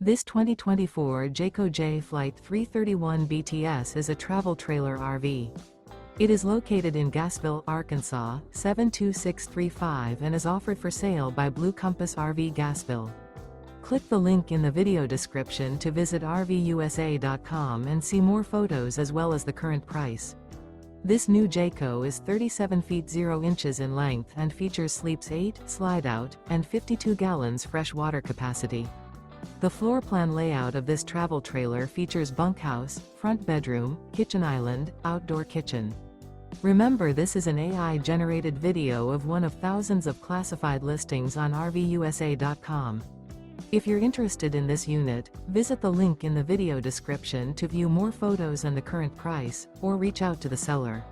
This 2024 Jayco Jay Flight 331 BTS is a travel trailer RV. It is located in Gassville, Arkansas, 72635 and is offered for sale by Blue Compass RV Gassville. Click the link in the video description to visit RVUSA.com and see more photos as well as the current price. This new Jayco is 37 feet 0 inches in length and features sleeps 8, slide-out, and 52 gallons fresh water capacity. The floor plan layout of this travel trailer features bunkhouse, front bedroom, kitchen island, outdoor kitchen. Remember, this is an AI-generated video of one of thousands of classified listings on RVUSA.com. If you're interested in this unit, visit the link in the video description to view more photos and the current price, or reach out to the seller.